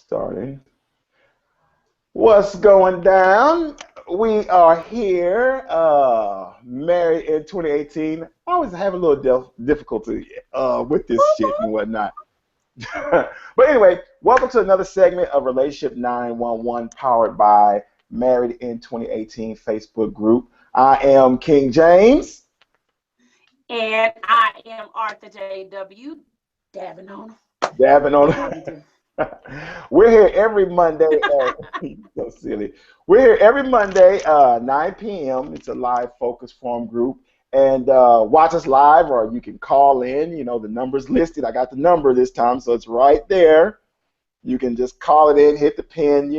Starting. What's going down? We are here, married in 2018. I always have a little difficulty with this shit and whatnot. But anyway, welcome to another segment of Relationship 911 powered by Married in 2018 Facebook group. I am King James. And I am Arthur J.W. Dabbing on 'em. Dabbing on. What we do. We're here every Monday. So silly. We're here every Monday, 9 p.m. It's a live focus forum group. And watch us live, or you can call in. You know, the number's listed. I got the number this time, so it's right there. You can just call it in, hit the pin,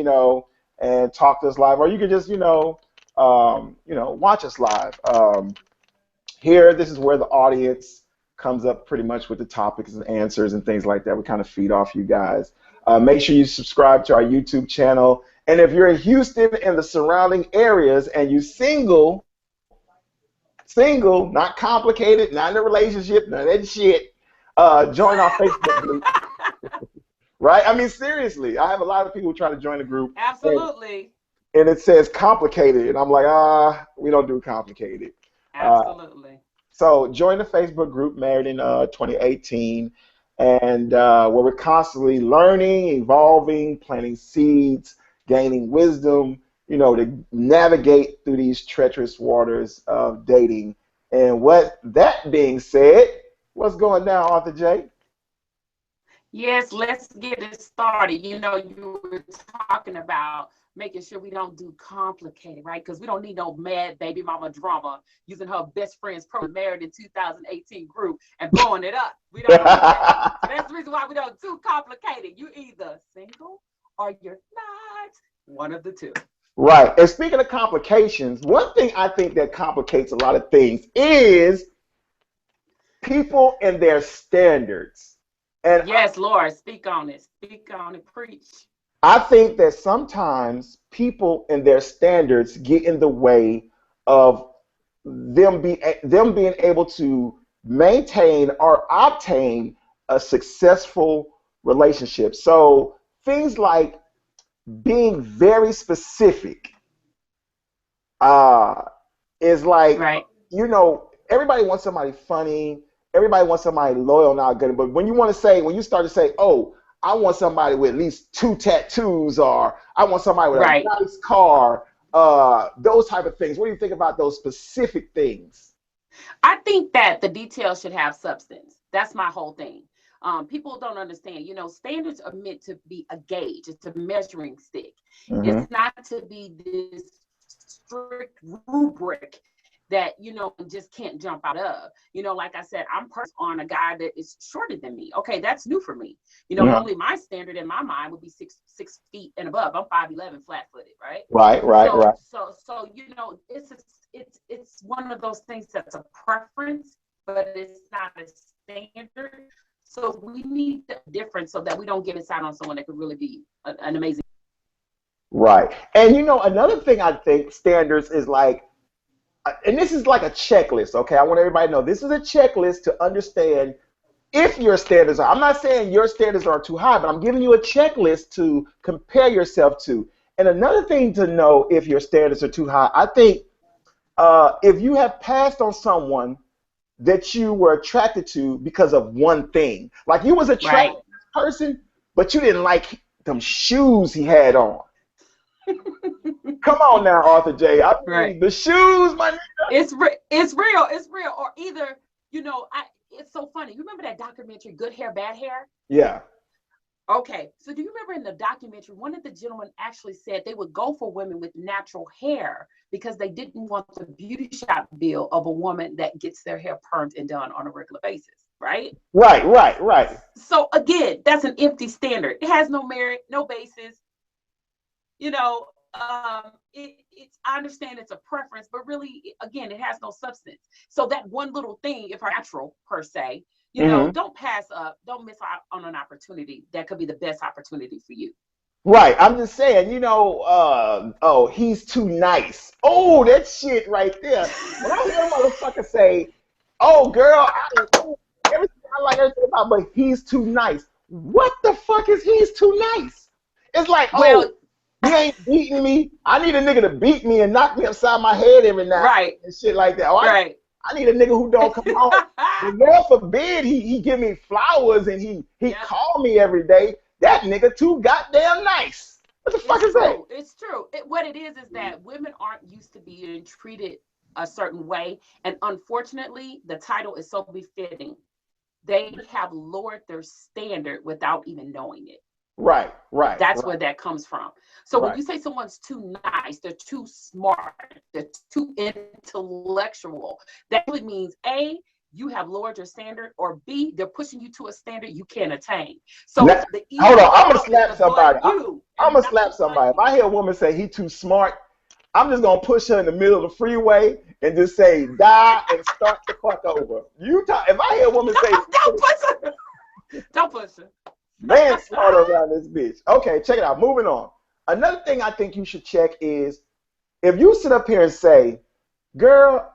and talk to us live. Or you can just, watch us live. Here, this is where the audience comes up pretty much with the topics and answers and things like that. We kind of feed off you guys. Make sure you subscribe to our YouTube channel. And if you're in Houston and the surrounding areas and you single, not complicated, not in a relationship, none of that shit, join our Facebook group. Right? I mean, seriously, I have a lot of people who try to join the group. Absolutely. And it says complicated. And I'm like, we don't do complicated. Absolutely. So join the Facebook group, Married in 2018, and where we're constantly learning, evolving, planting seeds, gaining wisdom, to navigate through these treacherous waters of dating. And what that being said, what's going down, Arthur J? Yes, let's get it started. You were talking about making sure we don't do complicated, right? Because we don't need no mad baby mama drama using her best friend's program Married in 2018 group and blowing it up. We don't do that. So that's the reason why we don't do complicated. You either single or you're not. One of the two. Right. And speaking of complications, one thing I think that complicates a lot of things is people and their standards. And yes, Lord, speak on it. Speak on it. Preach. I think that sometimes people and their standards get in the way of them being able to maintain or obtain a successful relationship. So things like being very specific is like, right. Everybody wants somebody funny. Everybody wants somebody loyal, not good. But when you start to say, oh, I want somebody with at least 2 tattoos, or I want somebody with a nice car, those type of things. What do you think about those specific things? I think that the details should have substance. That's my whole thing. People don't understand, standards are meant to be a gauge. It's a measuring stick. Mm-hmm. It's not to be this strict rubric that, just can't jump out of. Like I said, I'm on a guy that is shorter than me. Okay, that's new for me. Normally my standard in my mind would be six feet and above. I'm 5'11", flat-footed, right? Right. So it's one of those things that's a preference, but it's not a standard. So we need the difference so that we don't get inside on someone that could really be an amazing. Right. And another thing I think standards is like, and this is like a checklist, okay? I want everybody to know this is a checklist to understand if your standards are. I'm not saying your standards are too high, but I'm giving you a checklist to compare yourself to. And another thing to know if your standards are too high, I think if you have passed on someone that you were attracted to because of one thing, like you was attracted to this person, but you didn't like them shoes he had on. Come on now, Arthur J. The shoes, my nigga. It's real. Or either, it's so funny. You remember that documentary, Good Hair, Bad Hair? Yeah. Okay. So do you remember in the documentary, one of the gentlemen actually said they would go for women with natural hair because they didn't want the beauty shop bill of a woman that gets their hair permed and done on a regular basis, right? Right. So again, that's an empty standard. It has no merit, no basis. I understand it's a preference, but really, again, it has no substance. So that one little thing, if natural per se, don't pass up, don't miss out on an opportunity that could be the best opportunity for you. Right. I'm just saying, he's too nice. Oh, that shit right there. When I hear a motherfucker say, oh, girl, everything I like everything about, but he's too nice. What the fuck is he's too nice? It's like, Well, oh, you ain't beating me. I need a nigga to beat me and knock me upside my head every now right, and shit like that. Oh, right. I need a nigga who don't come home. But Lord forbid he give me flowers and he Yep. call me every day. That nigga too goddamn nice. What the fuck is that? It's true. What it is that women aren't used to being treated a certain way, and unfortunately, the title is so befitting. They have lowered their standard without even knowing it. Right. That's where that comes from. So when Right. you say someone's too nice, they're too smart, they're too intellectual, that really means A, you have lowered your standard, or B, they're pushing you to a standard you can't attain. So Now, the hold on, I'm gonna ego slap is somebody. above I'm gonna and slap not somebody. If above I hear a woman say he too smart, I'm just gonna push her in the middle of the freeway and just say die and start the fuck over. If I hear a woman say Don't push her. Don't push her. manslaughter around this bitch. Okay, check it out. Moving on. Another thing I think you should check is if you sit up here and say, girl,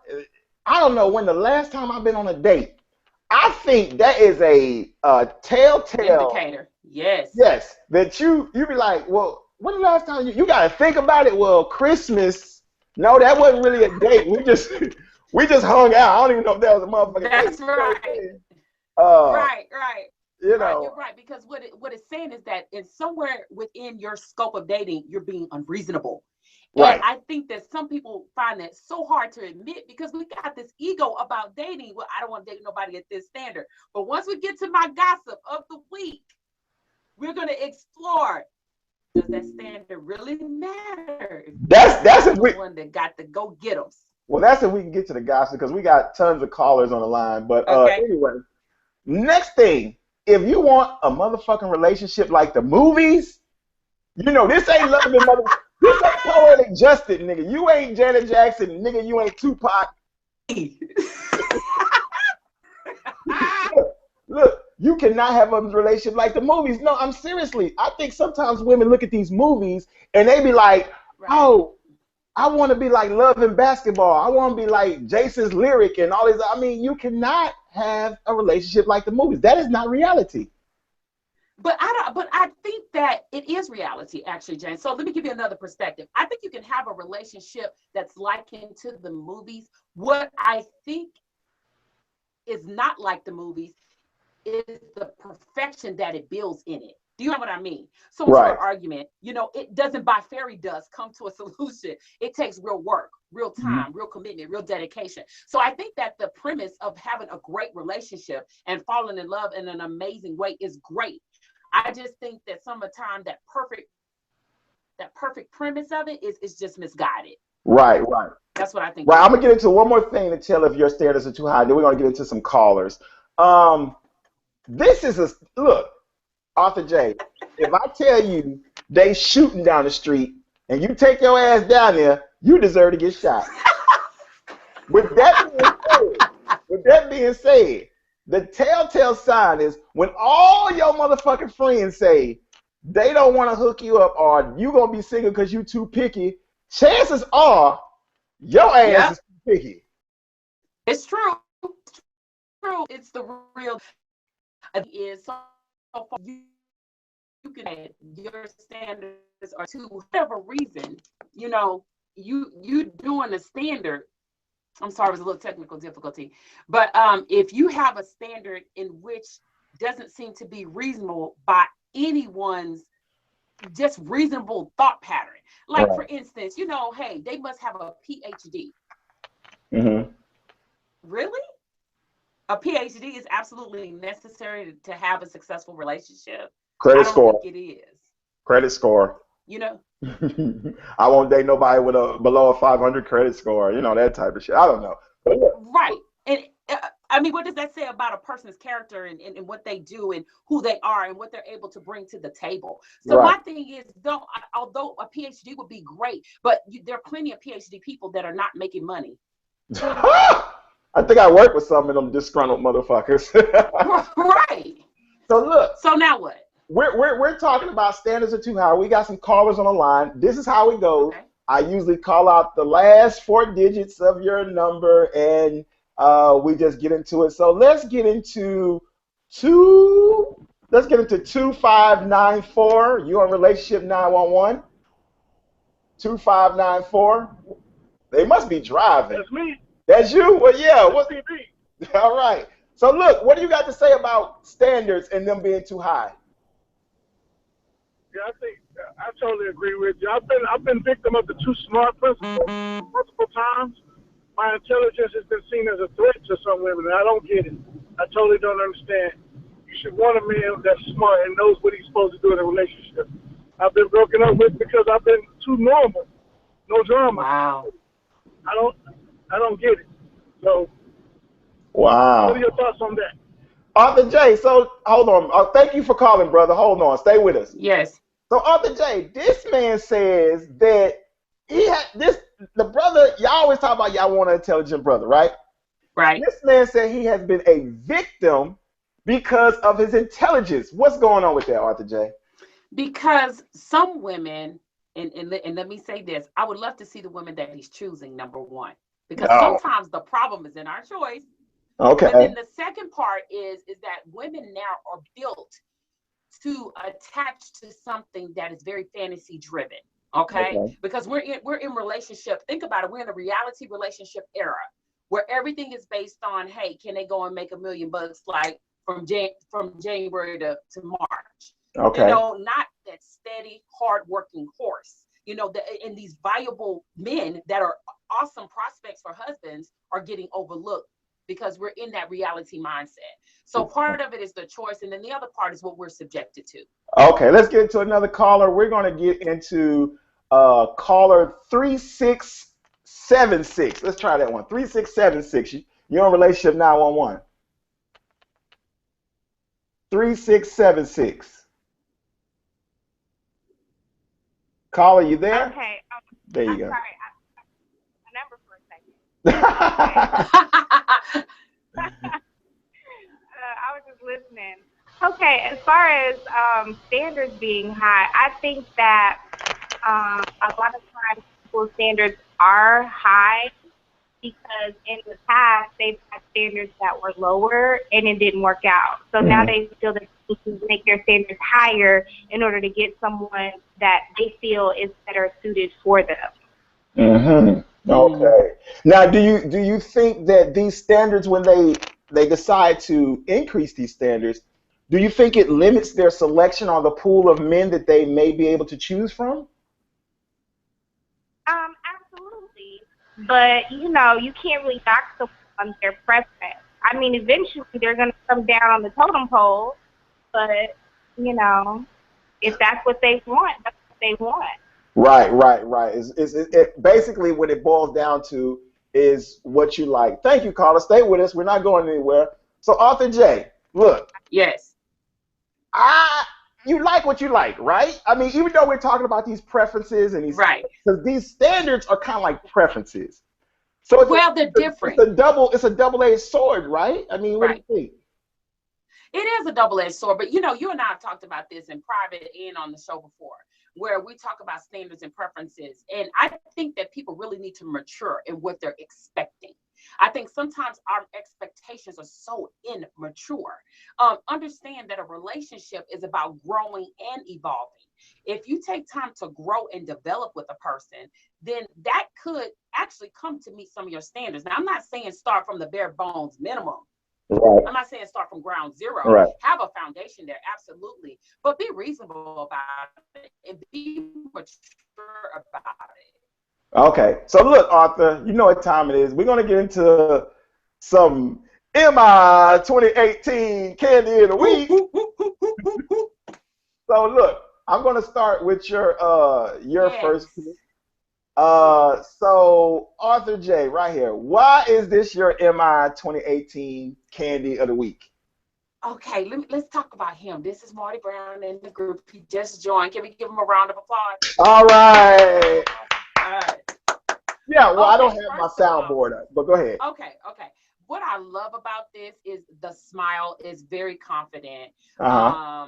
I don't know when the last time I've been on a date. I think that is a telltale Indicator. Yes. Yes, that you be like, well, when the last time you got to think about it? Well, Christmas. No, that wasn't really a date. We just hung out. I don't even know if that was a motherfucking That's date. right. Right. You Right, know. you're right, because what it's saying is that it's somewhere within your scope of dating, you're being unreasonable. Right. And I think that some people find that so hard to admit because we got this ego about dating. Well, I don't want to date nobody at this standard. But once we get to my gossip of the week, we're going to explore. Does that standard really matter? That's if we, the one that got to go get them. well, that's if we can get to the gossip because we got tons of callers on the line. But Okay. anyway, next thing, if you want a motherfucking relationship like the movies, you know, this ain't loving mother. This ain't poetic justice, nigga. You ain't Janet Jackson, nigga. You ain't Tupac. Look, you cannot have a relationship like the movies. No, I'm seriously. I think sometimes women look at these movies and they be like, oh, I want to be like Love and Basketball. I want to be like Jason's Lyric and all these. I mean, you cannot have a relationship like the movies. That is not reality. But I think that it is reality, actually, Jane. So let me give you another perspective. I think you can have a relationship that's likened to the movies. What I think is not like the movies is the perfection that it builds in it. Do you know what I mean? So for an argument, you know, it doesn't by fairy dust come to a solution. It takes real work, real time, real commitment, real dedication. So I think that the premise of having a great relationship and falling in love in an amazing way is great. I just think that sometimes that perfect premise of it is just misguided. Right. That's what I think. Right. I'm gonna get into one more thing to tell if your standards are too high. Then we're gonna get into some callers. This is look, Arthur J. If I tell you they shooting down the street and you take your ass down there, you deserve to get shot. With that being said, the telltale sign is when all your motherfucking friends say they don't want to hook you up or you gonna be single because you too picky, chances are your ass is too picky. It's true. It's true. It's the real. Is so far you can add your standards are to whatever reason. You know, you doing a standard. I'm sorry, it was a little technical difficulty. But if you have a standard in which doesn't seem to be reasonable by anyone's just reasonable thought pattern. Like, for instance, you know, hey, they must have a PhD. Really? A PhD is absolutely necessary to have a successful relationship. Credit score. Think it is. Credit score. You know? I won't date nobody with below a 500 credit score. You know, that type of shit. I don't know. Right. And I mean, what does that say about a person's character and what they do and who they are and what they're able to bring to the table? So my thing is, although a PhD would be great, but there are plenty of PhD people that are not making money. I think I work with some of them disgruntled motherfuckers. Right. So look. So now what? We're talking about standards are too high. We got some callers on the line. This is how it goes. Okay. I usually call out the last 4 digits of your number and we just get into it. So let's get into 2 Let's get into 2594. You on relationship 911? 2594. They must be driving. That's me. That's you? Well, yeah. That's What? TV. All right. So look, what do you got to say about standards and them being too high? Yeah, I totally agree with you. I've been victim of the too smart principle multiple times. My intelligence has been seen as a threat to some women, and I don't get it. I totally don't understand. You should want a man that's smart and knows what he's supposed to do in a relationship. I've been broken up with because I've been too normal, no drama. Wow. I don't get it. So, Wow. what are your thoughts on that? Arthur J, so hold on. Thank you for calling, brother. Hold on. Stay with us. Yes. So Arthur J, this man says that the brother, y'all always talk about y'all want an intelligent brother, right? Right. This man said he has been a victim because of his intelligence. What's going on with that, Arthur J? Because some women, and let me say this, I would love to see the women that he's choosing, number one. Because sometimes the problem is in our choice. Okay. But then the second part is that women now are built to attach to something that is very fantasy driven. Okay? Because we're in relationship. Think about it. We're in a reality relationship era where everything is based on, hey, can they go and make $1 million like from January to March? Okay. You know, not that steady, hardworking horse. You know, and these valuable men that are awesome prospects for husbands are getting overlooked because we're in that reality mindset. So part of it is the choice, and then the other part is what we're subjected to. Okay, let's get into another caller. We're going to get into caller 3676. Let's try that one. 3676. You're on relationship 911. 3676. Caller, you there? Okay. There you go. Sorry, my number for a second. I was just listening. Okay, as far as standards being high, I think that a lot of times people's standards are high because in the past they've had standards that were lower and it didn't work out. So now they feel that they need to make their standards higher in order to get someone that they feel is better suited for them. Okay. Now, do you think that these standards, when they decide to increase these standards, do you think it limits their selection or the pool of men that they may be able to choose from? Absolutely. But, you know, you can't really knock someone on their preference. I mean, eventually they're going to come down on the totem pole, but, you know, if that's what they want, that's what they want. Right. It basically what it boils down to is what you like. Thank you, caller. Stay with us. We're not going anywhere. So, Arthur J, look. Yes. You like what you like, right? I mean, even though we're talking about these preferences and these, because these standards are kind of like preferences. So they're different. It's a double-edged sword, right? I mean, what do you think? It is a double-edged sword, but you know, you and I have talked about this in private and on the show before, where we talk about standards and preferences. And I think that people really need to mature in what they're expecting. I think sometimes our expectations are so immature. Understand that a relationship is about growing and evolving. If you take time to grow and develop with a person, then that could actually come to meet some of your standards. Now, I'm not saying start from the bare bones minimum. Right. I'm not saying start from ground zero. Right. Have a foundation there, absolutely. But be reasonable about it and be mature about it. Okay. So look, Arthur, you know what time it is. We're going to get into some MI 2018 Candy of the Week. So look, I'm going to start with your first pick. So Arthur J, right here. Why is this your MI 2018 Candy of the Week? Okay, let's talk about him. This is Marty Brown in the group. He just joined. Can we give him a round of applause? All right. Yeah, well, I don't have my soundboard up, but go ahead. Okay. What I love about this is the smile is very confident. I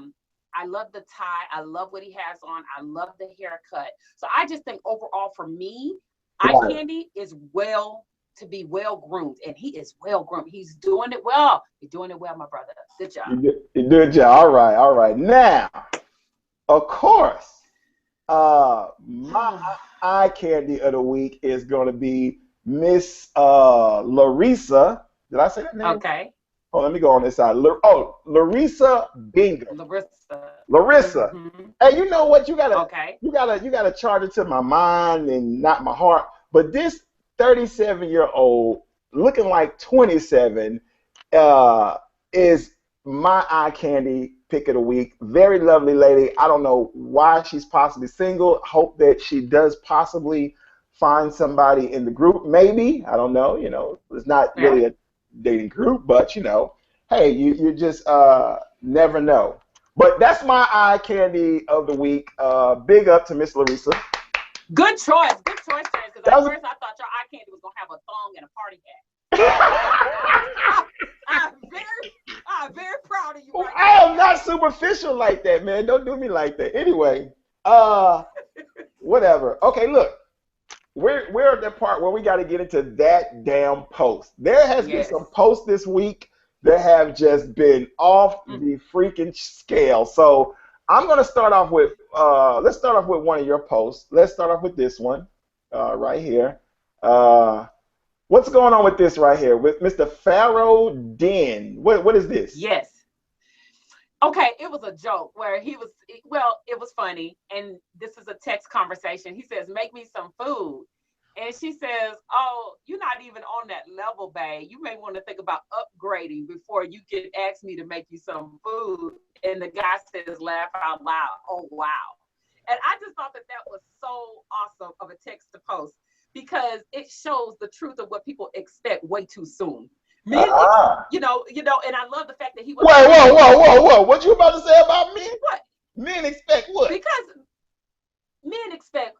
love the tie. I love what he has on. I love the haircut. So I just think overall for me, eye candy is well to be well groomed, and he is well groomed. He's doing it well. You're doing it well, my brother. Good job. You did job. All right. Now, of course, my eye candy of the week is going to be Miss Larissa. Did I say that name? Okay. Oh, let me go on this side. Larissa Bingham. Larissa. Mm-hmm. Hey, you know what? You gotta charge it to my mind and not my heart. But this 37-year-old looking like 27 is my eye candy pick of the week. Very lovely lady. I don't know why she's possibly single. Hope that she does possibly find somebody in the group. Maybe. I don't know. You know, it's not really a dating group, but you know, hey, you just never know. But that's my eye candy of the week. Big up to Miss Larissa. Good choice, James. Because at first I thought your eye candy was gonna have a thong and a party hat. I'm very proud of you. Right I am not superficial like that, man. Don't do me like that. Anyway, whatever. Okay, look. We're at that part where we got to get into that damn post. There has been some posts this week that have just been off the freaking scale. So I'm gonna start off with let's start off with one of your posts. Let's start off with this one right here. What's going on with this right here with Mr. Pharaoh Den? What is this? Yes. Okay, it was a joke where it was funny, and this is a text conversation. He says, make me some food. And she says, oh, you're not even on that level, babe. You may want to think about upgrading before you can ask me to make you some food. And the guy says, laugh out loud. Oh, wow. And I just thought that was so awesome of a text to post because it shows the truth of what people expect way too soon. Men, you know, and I love the fact that he was. Whoa! What you about to say about men? What? Men expect what? Because men expect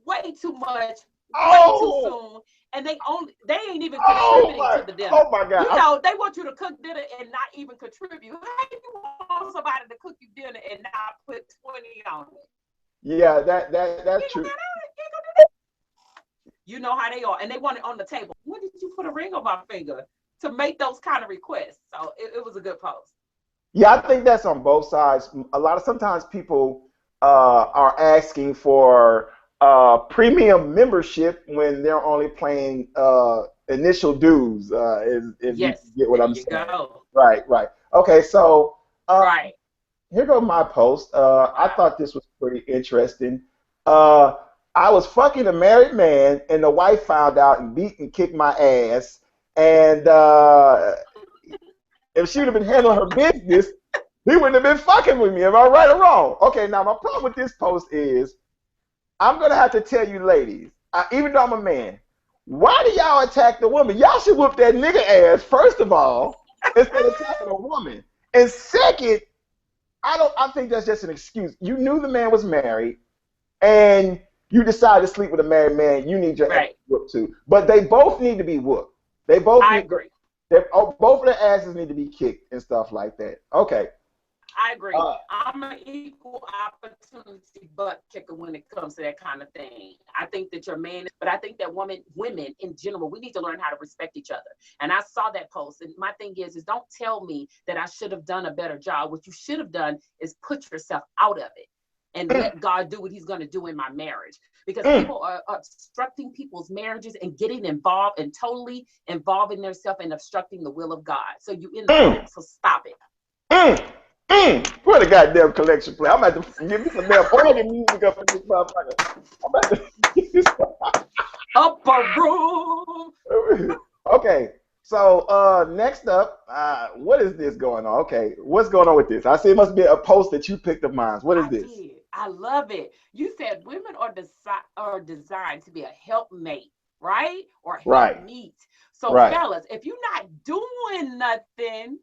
way too much, way too soon, and they ain't even contributing to the dinner. Oh my God! You know, they want you to cook dinner and not even contribute. How do you want somebody to cook you dinner and not put 20 on it? Yeah, that's true. You know how they are, and they want it on the table. When did you put a ring on my finger? To make those kind of requests. So it was a good post. Yeah, I think that's on both sides. Sometimes people are asking for premium membership when they're only paying initial dues. If you get what I'm saying. Go. Right. Okay, so here goes my post. I thought this was pretty interesting. I was fucking a married man, and the wife found out and beat and kicked my ass. And if she would have been handling her business, he wouldn't have been fucking with me. Am I right or wrong? Okay, now my problem with this post is I'm going to have to tell you ladies, even though I'm a man, why do y'all attack the woman? Y'all should whoop that nigga ass, first of all, instead of attacking a woman. And second, I think that's just an excuse. You knew the man was married, and you decided to sleep with a married man. You need your ass whooped too. But they both need to be whooped. They both. I agree. Both of their asses need to be kicked and stuff like that. Okay. I agree. I'm an equal opportunity butt kicker when it comes to that kind of thing. I think that your man, but I think that women in general, we need to learn how to respect each other. And I saw that post. And my thing is don't tell me that I should have done a better job. What you should have done is put yourself out of it and let God do what he's going to do in my marriage. Because people are obstructing people's marriages and getting involved and totally involving themselves and obstructing the will of God. So you in the room, so stop it. Put a goddamn collection play. I'm about to give me some damn organ music up in this motherfucker. I'm about to get this up a room. Okay, so next up, what is this going on? Okay, what's going on with this? I see it must be a post that you picked of mine. What is this? I love it. You said women are designed to be a helpmate, right? Or helpmeet. So fellas, if you're not doing nothing,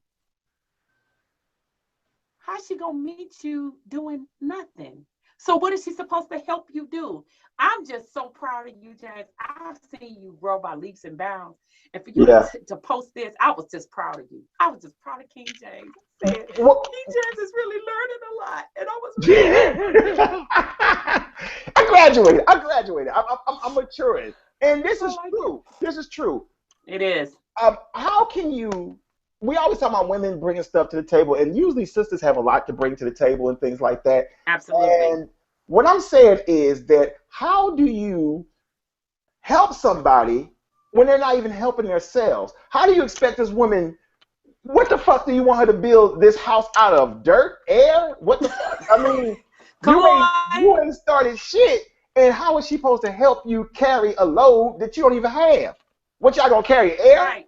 how's she gonna meet you doing nothing? So what is she supposed to help you do? I'm just so proud of you, James. I've seen you grow by leaps and bounds. And for you to post this, I was just proud of you. I was just proud of King James. King James is really learning a lot. And I was really I graduated. I'm maturing. And this is true. This is true. It is. How can you? We always talk about women bringing stuff to the table, and usually sisters have a lot to bring to the table and things like that. Absolutely. And what I'm saying is that how do you help somebody when they're not even helping themselves? How do you expect this woman? What the fuck do you want her to build this house out of? Dirt, air? What the fuck? I mean, Come you on. ain't started shit. And how is she supposed to help you carry a load that you don't even have? What y'all gonna carry? Air? Right.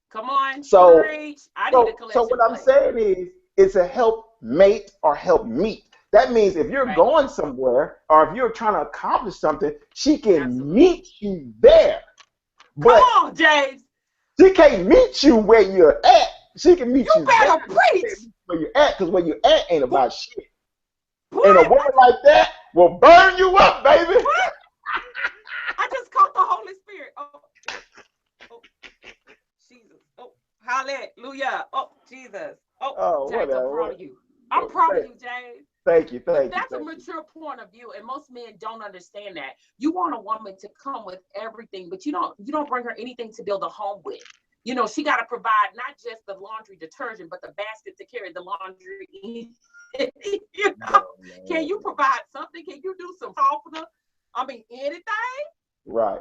Come on. So, Preach. I need a so collection what I'm plate. saying is, it's a help mate or help meet. That means if you're Right. going somewhere or if you're trying to accomplish something, she can Absolutely. meet you there. But Come on, James. she can't meet you where you're at. She can meet you You better there preach. where you're at, because where you're at ain't about shit. Boy, And a woman like that will burn you up, baby. what? I just caught the Holy Spirit. Oh, Jesus. Oh, hallelujah. Oh, Jesus. Oh, James, whatever. I'm proud of you. I'm proud of you, James. Thank you. But that's a mature point of view, and most men don't understand that. You want a woman to come with everything, but you don't bring her anything to build a home with. You know, she got to provide not just the laundry detergent, but the basket to carry the laundry. You know, can you provide something? Can you do some softener? I mean, anything. Right.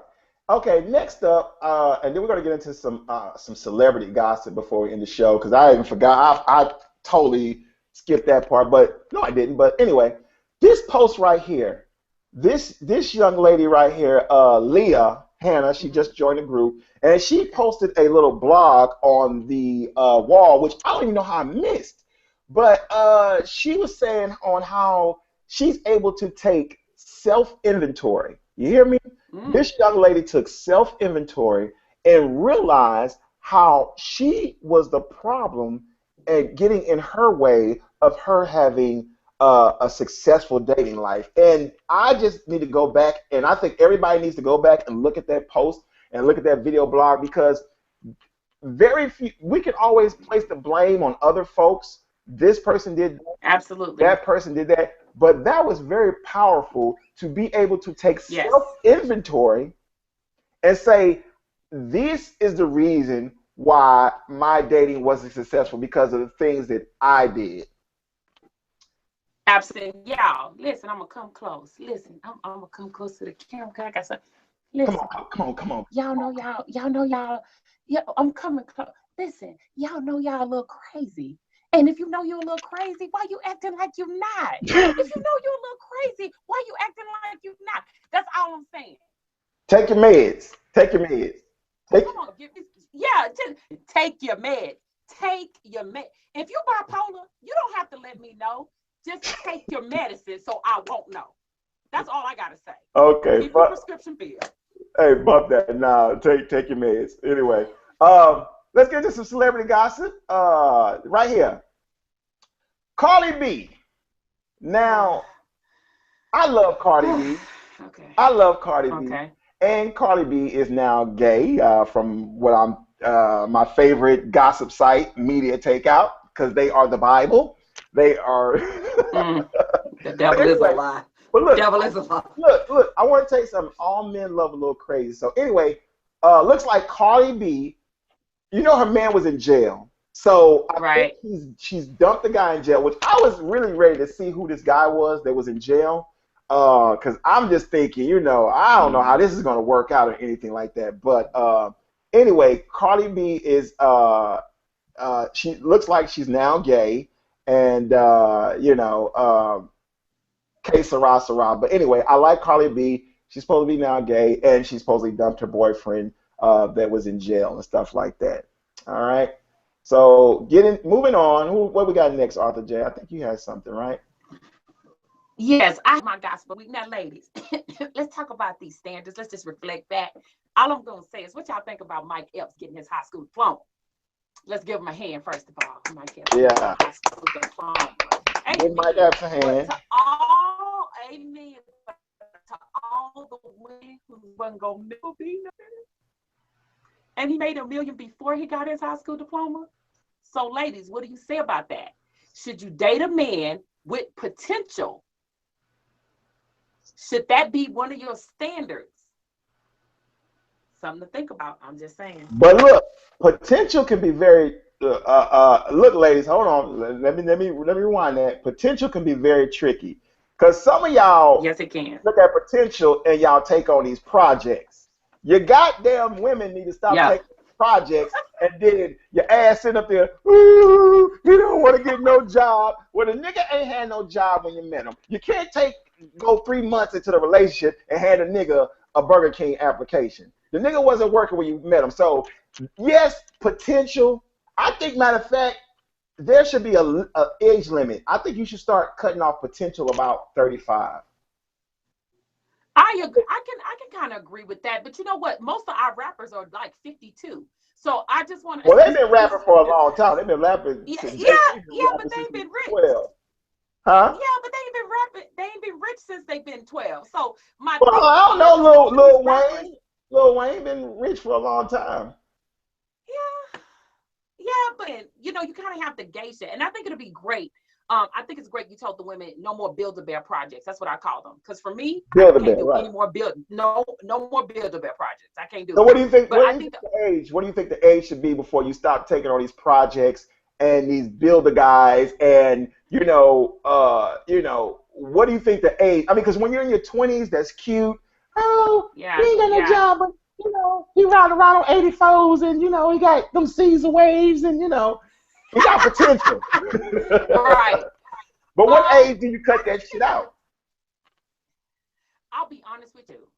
Okay, next up, and then we're gonna get into some celebrity gossip before we end the show, because I even forgot. I totally skipped that part, but no, I didn't. But anyway, this post right here, this young lady right here, Leah Hannah, she just joined the group, and she posted a little blog on the wall, which I don't even know how I missed, but she was saying on how she's able to take self-inventory. You hear me? This young lady took self-inventory and realized how she was the problem and getting in her way of her having a successful dating life. And I just need to go back, and I think everybody needs to go back and look at that post and look at that video blog, because very few, we can always place the blame on other folks. This person did that, Absolutely. that person did that. But that was very powerful to be able to take self-inventory and say, this is the reason why my dating wasn't successful, because of the things that I did. Absolutely. Y'all, listen, I'm going to come close. Listen, I'm going to come close to the camera. I got some. Listen. Come on. Y'all know y'all. Yeah, I'm coming close. Listen, y'all know y'all a little crazy. And if you know you're a little crazy, why you acting like you're not? If you know you're a little crazy, why you acting like you're not? That's all I'm saying. Take your meds. Take your meds. Come on, take your meds. Take your meds. If you're bipolar, you don't have to let me know. Just take your medicine so I won't know. That's all I gotta say. Okay. Keep your prescription filled. Hey, bump that. Nah, take your meds. Anyway, let's get into some celebrity gossip. Right here. Cardi B. Now, I love Cardi B. Okay. I love Cardi B. Okay. And Cardi B is now gay, from what I'm my favorite gossip site, Media Takeout, because they are the Bible. They are. The devil is a lie. But look, devil is a lie. Look, I want to tell you something. All men love a little crazy. So anyway, looks like Cardi B, you know, her man was in jail. So I think she's dumped the guy in jail, which I was really ready to see who this guy was that was in jail. Because I'm just thinking, you know, I don't know how this is going to work out or anything like that. But anyway, Cardi B is, she looks like she's now gay. And, you know, que sera, sera. But anyway, I like Cardi B. She's supposed to be now gay, and she's supposedly dumped her boyfriend that was in jail and stuff like that. All right. So moving on. What we got next, Arthur J? I think you had something, right? Yes, I have my gospel week. Now, ladies, let's talk about these standards. Let's just reflect back. All I'm going to say is, what y'all think about Mike Epps getting his high school diploma? Let's give him a hand, first of all. Mike Epps. Yeah. High school diploma. Give Mike Epps a hand. To all, amen, to all the women who wasn't going to be there. And he made $1 million before he got his high school diploma. So, ladies, what do you say about that? Should you date a man with potential? Should that be one of your standards? something to think about. I'm just saying. But look, potential can be very. Look, ladies, hold on. Let me rewind that. Potential can be very tricky because some of y'all Yes, it can. look at potential and y'all take on these projects. Your goddamn women need to stop taking projects, and then your ass sitting up there, ooh, you don't want to get no job. Well, the nigga ain't had no job when you met him. You can't go 3 months into the relationship and hand a nigga a Burger King application. The nigga wasn't working when you met him. So, yes, potential. I think, matter of fact, there should be a age limit. I think you should start cutting off potential about 35. I agree. I can kind of agree with that. But you know what? Most of our rappers are like 52. So I just want to. Well, they've been rapping for a long time. They've been rapping. Yeah, Since but they ain't been rich. 12. Huh? Yeah, but they ain't been rapping. They ain't been rich since they've been 12. So my. Well, I don't know, Lil Wayne. Lil Wayne been rich for a long time. Yeah, but you know, you kind of have to gauge that, and I think it'll be great. I think it's great you told the women no more Build-A-Bear projects. That's what I call them. Because for me, I can't do any more no more Build-A-Bear projects. I can't do it. So what do you think? What do you think the age should be before you stop taking on these projects and these builder guys? And what do you think the age? I mean, because when you're in your 20s, that's cute. Oh, yeah, he ain't got no job, but he riding around on 84s, and he got them Caesar waves, and he got potential. Right. But what age do you cut that shit out? I'll be honest with you.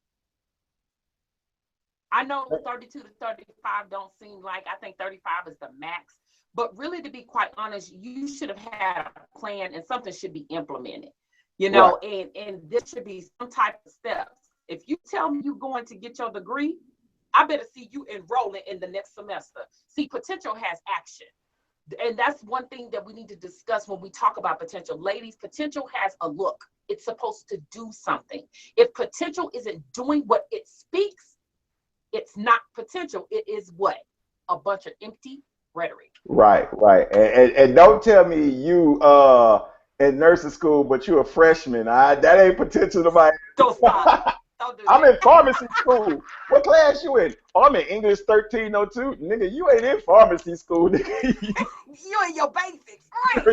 I know 32 to 35 don't seem like, I think 35 is the max. But really, to be quite honest, you should have had a plan and something should be implemented. Right. And this should be some type of steps. If you tell me you're going to get your degree, I better see you enrolling in the next semester. See, potential has action. And that's one thing that we need to discuss when we talk about potential. Ladies, potential has a look. It's supposed to do something. If potential isn't doing what it speaks, it's not potential. It is what? A bunch of empty rhetoric. Right. And don't tell me you in nursing school, but you're a freshman. That ain't potential to my. Don't stop. Don't do that. I'm in pharmacy school. What class you in? Oh, I'm in English 1302. Nigga, you ain't in pharmacy school, nigga. You in your basics. Right.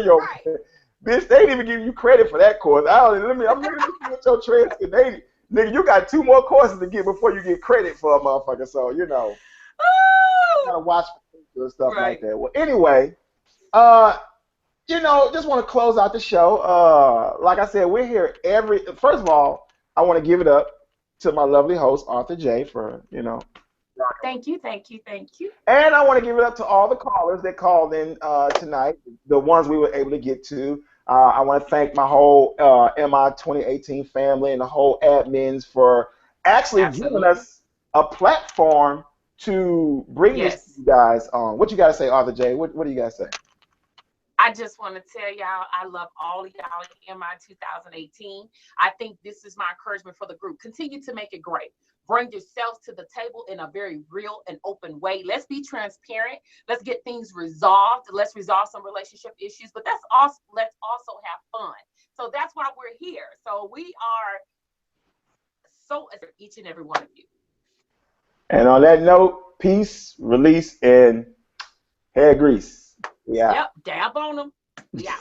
Bitch, they didn't even give you credit for that course. I'm looking at your transcript. Nigga, you got 2 more courses to get before you get credit for a motherfucker. So, you gotta watch and stuff like that. Well, anyway, just want to close out the show. Like I said, we're here first of all, I want to give it up to my lovely host, Arthur J, for, Thank you. And I want to give it up to all the callers that called in tonight, the ones we were able to get to. I want to thank my whole MI 2018 family and the whole admins for actually giving us a platform to bring this to you guys on. What you got to say, Arthur J? What do you guys say? I just want to tell y'all I love all of y'all in MI 2018. I think this is my encouragement for the group. Continue to make it great. Bring yourself to the table in a very real and open way. Let's be transparent. Let's get things resolved. Let's resolve some relationship issues, but let's also have fun. So that's why we're here. So we are so each and every one of you. And on that note, peace, release, and hair grease. Yeah. Yep. Dab on them. Yeah.